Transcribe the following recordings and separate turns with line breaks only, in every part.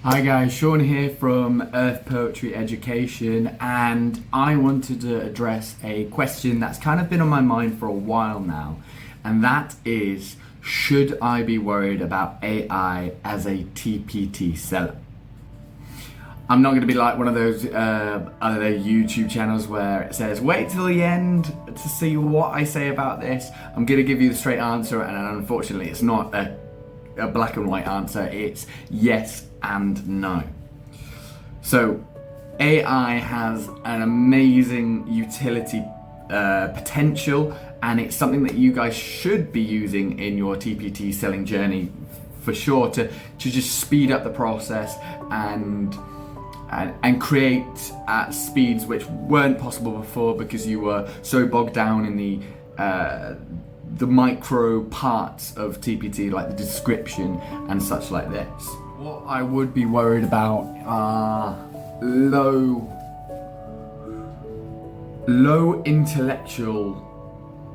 Hi guys, Sean here from Earth Poetry Education, and I wanted to address a question that's kind of been on my mind for a while now, and that is, should I be worried about AI as a TPT seller? I'm not going to be like one of those other YouTube channels where it says, wait till the end to see what I say about this. I'm going to give you the straight answer, and unfortunately it's not a black and white answer. It's yes and no. So AI has an amazing utility potential, and it's something that you guys should be using in your TPT selling journey for sure, to just speed up the process and create at speeds which weren't possible before because you were so bogged down in the micro parts of TPT, like the description and such like this. What I would be worried about are low intellectual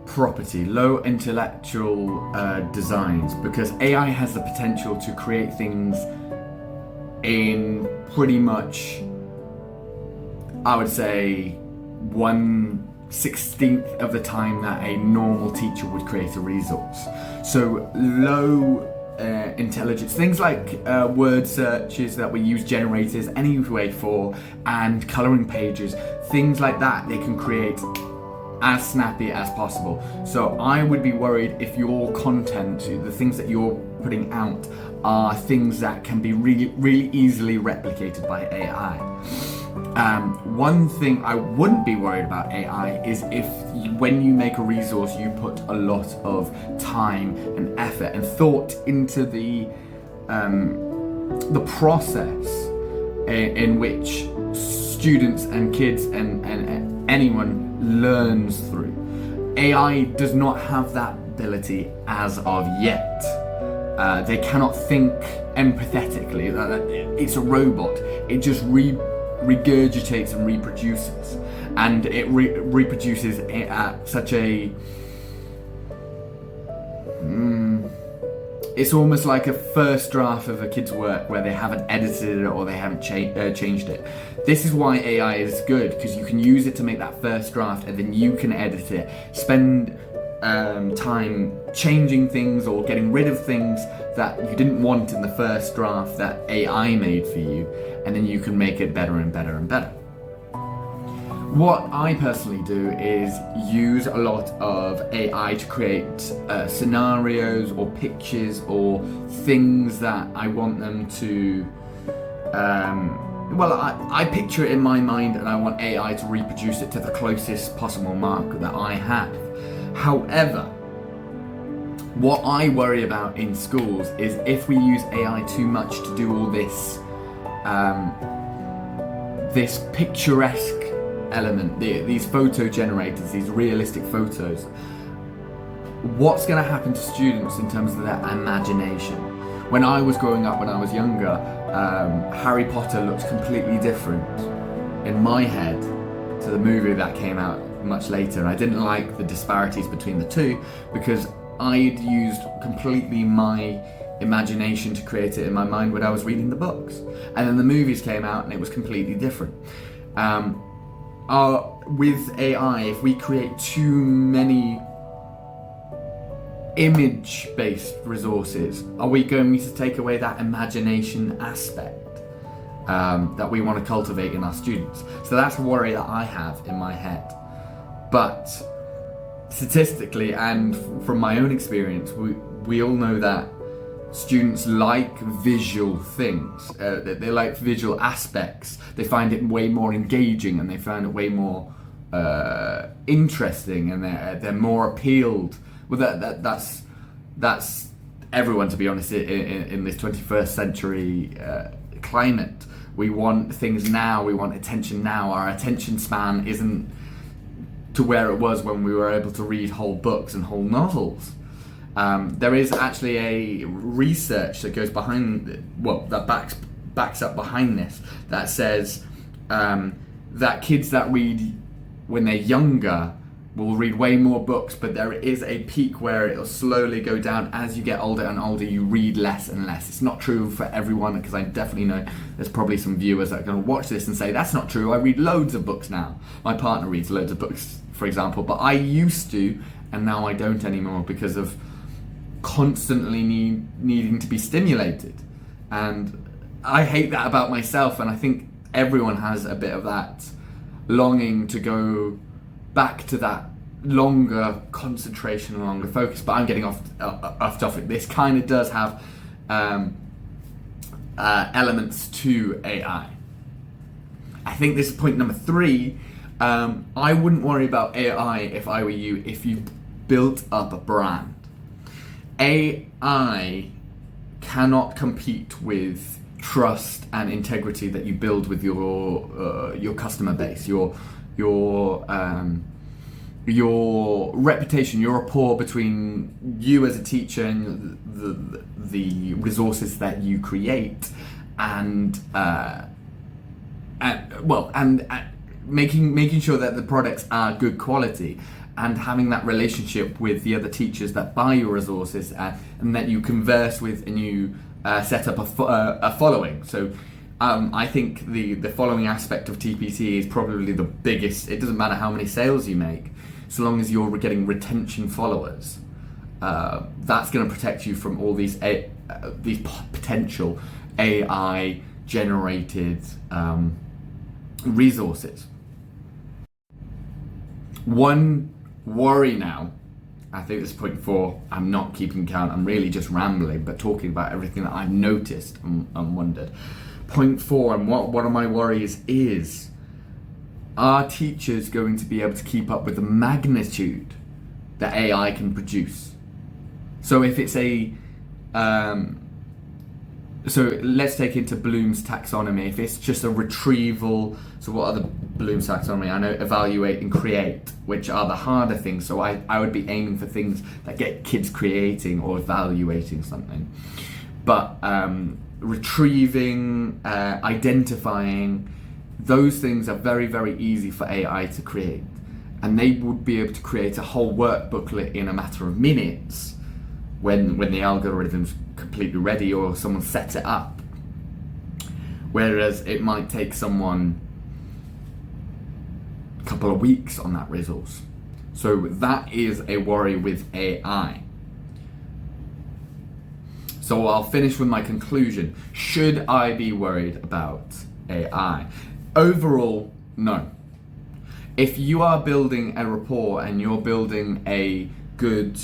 property, low intellectual designs, because AI has the potential to create things in pretty much, I would say, 1/16 of the time that a normal teacher would create a resource. So low intelligence, things like word searches that we use generators anyway for, and colouring pages, things like that, they can create as snappy as possible. So I would be worried if your content, the things that you're putting out, are things that can be really easily replicated by AI. One thing I wouldn't be worried about AI is if when you make a resource you put a lot of time and effort and thought into the process in which students and kids and anyone learns through. AI does not have that ability as of yet. They cannot think empathetically. It's a robot. It just regurgitates and reproduces, and it reproduces at such a it's almost like a first draft of a kid's work where they haven't edited it or they haven't changed it. This is why AI is good, because you can use it to make that first draft and then you can edit it, spend time changing things or getting rid of things that you didn't want in the first draft that AI made for you, and then you can make it better and better and better. What I personally do is use a lot of AI to create scenarios or pictures or things that I want them to I picture it in my mind and I want AI to reproduce it to the closest possible mark that I have. However, what I worry about in schools is if we use AI too much to do all this this picturesque element, these photo generators, these realistic photos, what's going to happen to students in terms of their imagination? When I was growing up, when I was younger, Harry Potter looked completely different in my head to the movie that came out much later, and I didn't like the disparities between the two because I'd used completely my imagination to create it in my mind when I was reading the books, and then the movies came out and it was completely different. With AI, if we create too many image-based resources, are we going to take away that imagination aspect that we want to cultivate in our students? So that's a worry that I have in my head. But statistically and from my own experience, we all know that students like visual things. They like visual aspects. They find it way more engaging, and they find it way more interesting, and they're more appealed. Well, that's everyone, to be honest. In this 21st century climate, we want things now. We want attention now. Our attention span isn't to where it was when we were able to read whole books and whole novels. There is actually a research that goes behind, that backs up behind this, that says that kids that read when they're younger will read way more books, but there is a peak where it'll slowly go down as you get older and older. You read less and less. It's not true for everyone, because I definitely know there's probably some viewers that are going to watch this and say, that's not true, I read loads of books now. My partner reads loads of books, for example, but I used to, and now I don't anymore because of constantly needing to be stimulated. And I hate that about myself, and I think everyone has a bit of that longing to go back to that longer concentration and longer focus. But I'm getting off topic. This kind of does have elements to AI. I think this is point number 3. I wouldn't worry about AI if I were you, if you built up a brand. AI cannot compete with trust and integrity that you build with your customer base, your reputation, your rapport between you as a teacher and the resources that you create, and making sure that the products are good quality, and having that relationship with the other teachers that buy your resources, and that you converse with and you set up a following. So I think the following aspect of TPT is probably the biggest. It doesn't matter how many sales you make, so long as you're getting retention followers. That's going to protect you from all these potential AI generated resources. One worry now, I think this is point 4, I'm not keeping count, I'm really just rambling, but talking about everything that I've noticed and wondered. Point 4, and one of my worries is, are teachers going to be able to keep up with the magnitude that AI can produce? So if it's so let's take into Bloom's taxonomy. If it's just a retrieval, so what are the Bloom's taxonomy? I know evaluate and create, which are the harder things. So I would be aiming for things that get kids creating or evaluating something. But retrieving, identifying, those things are very, very easy for AI to create. And they would be able to create a whole work booklet in a matter of minutes when the algorithm's completely ready or someone sets it up. Whereas it might take someone a couple of weeks on that resource. So that is a worry with AI. So I'll finish with my conclusion. Should I be worried about AI? Overall, no. If you are building a rapport and you're building a good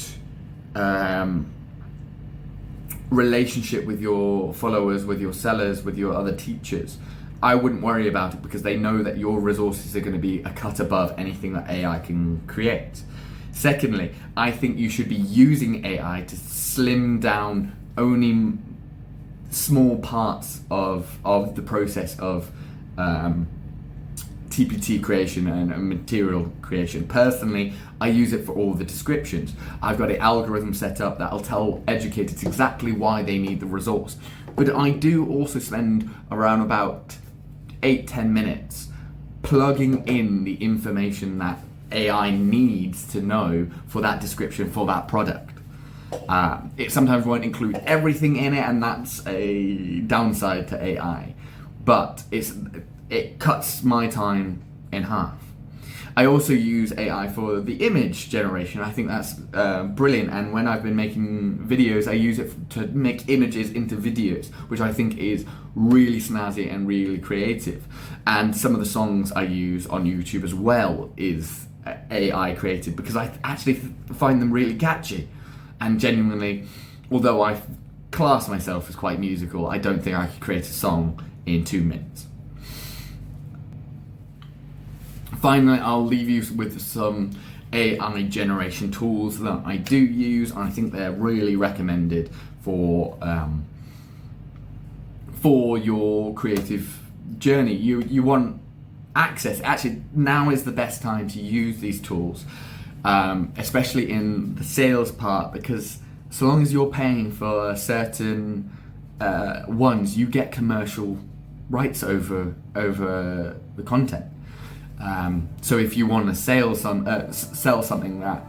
relationship with your followers, with your sellers, with your other teachers, I wouldn't worry about it, because they know that your resources are going to be a cut above anything that AI can create. Secondly, I think you should be using AI to slim down only small parts of the process of TPT creation and material creation. Personally, I use it for all the descriptions. I've got an algorithm set up that'll tell educators exactly why they need the resource. But I do also spend around about 8-10 minutes plugging in the information that AI needs to know for that description, for that product. It sometimes won't include everything in it, and that's a downside to AI. But it cuts my time in half. I also use AI for the image generation. I think that's brilliant, and when I've been making videos, I use it to make images into videos, which I think is really snazzy and really creative. And some of the songs I use on YouTube as well is AI created, because I actually find them really catchy. And genuinely, although I class myself as quite musical, I don't think I could create a song in 2 minutes. Finally, I'll leave you with some AI generation tools that I do use, and I think they're really recommended for your creative journey. You want access. Actually, now is the best time to use these tools, especially in the sales part, because so long as you're paying for certain ones, you get commercial rights over the content. So if you want to sell something that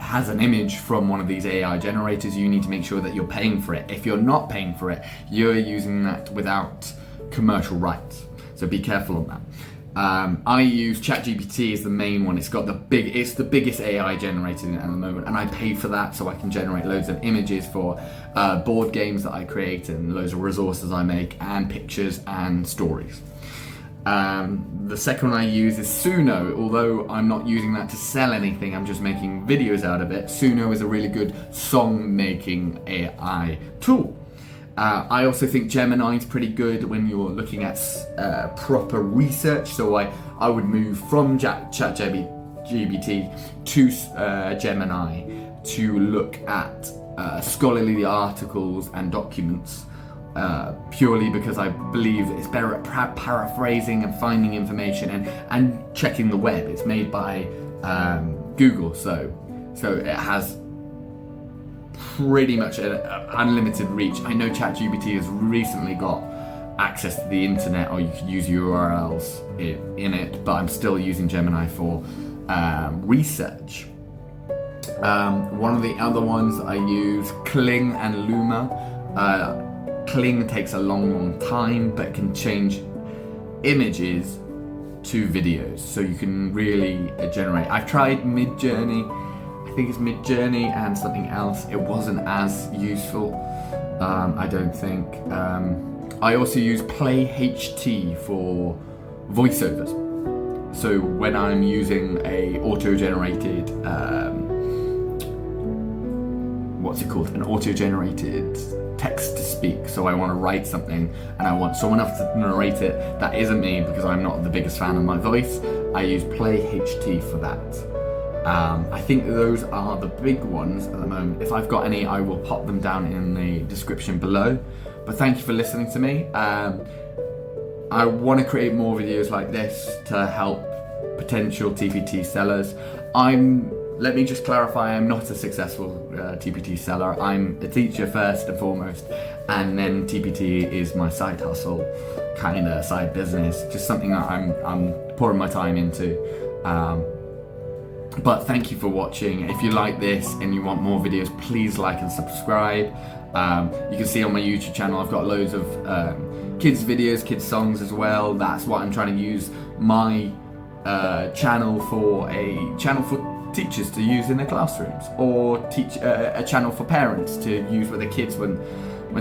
has an image from one of these AI generators, you need to make sure that you're paying for it. If you're not paying for it, you're using that without commercial rights. So be careful on that. I use ChatGPT as the main one. It's the biggest AI generator at the moment, and I pay for that so I can generate loads of images for board games that I create and loads of resources I make and pictures and stories. The second one I use is Suno. Although I'm not using that to sell anything, I'm just making videos out of it. Suno is a really good song making AI tool. I also think Gemini is pretty good when you're looking at proper research. So I would move from ChatGPT to Gemini to look at scholarly articles and documents, purely because I believe it's better at paraphrasing and finding information and checking the web. It's made by Google, so it has pretty much an unlimited reach. I know ChatGPT has recently got access to the internet, or you can use URLs in it, but I'm still using Gemini for research. One of the other ones I use, Kling and Luma. Kling takes a long time, but can change images to videos, so you can really generate. I've tried Midjourney. I think it's Midjourney and something else. It wasn't as useful, I don't think. I also use PlayHT for voiceovers. So when I'm using a auto-generated, an auto-generated text to speak. So I want to write something and I want someone else to narrate it that isn't me, because I'm not the biggest fan of my voice. I use PlayHT for that. I think those are the big ones at the moment. If I've got any, I will pop them down in the description below. But thank you for listening to me. I want to create more videos like this to help potential TPT sellers. Let me just clarify, I'm not a successful TPT seller. I'm a teacher first and foremost, and then TPT is my side hustle, kind of side business, just something that I'm pouring my time into. But thank you for watching. If you like this and you want more videos, please like and subscribe. You can see on my YouTube channel I've got loads of kids videos, kids songs as well. That's what I'm trying to use my channel for, a channel for teachers to use in their classrooms, or a channel for parents to use with their kids when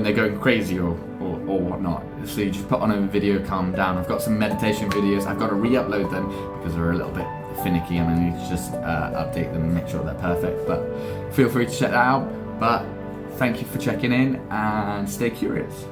they're going crazy or whatnot. So you just put on a video, calm down. I've got some meditation videos. I've got to re-upload them because they're a little bit finicky and I need to just update them and make sure they're perfect. But feel free to check that out. But thank you for checking in and stay curious.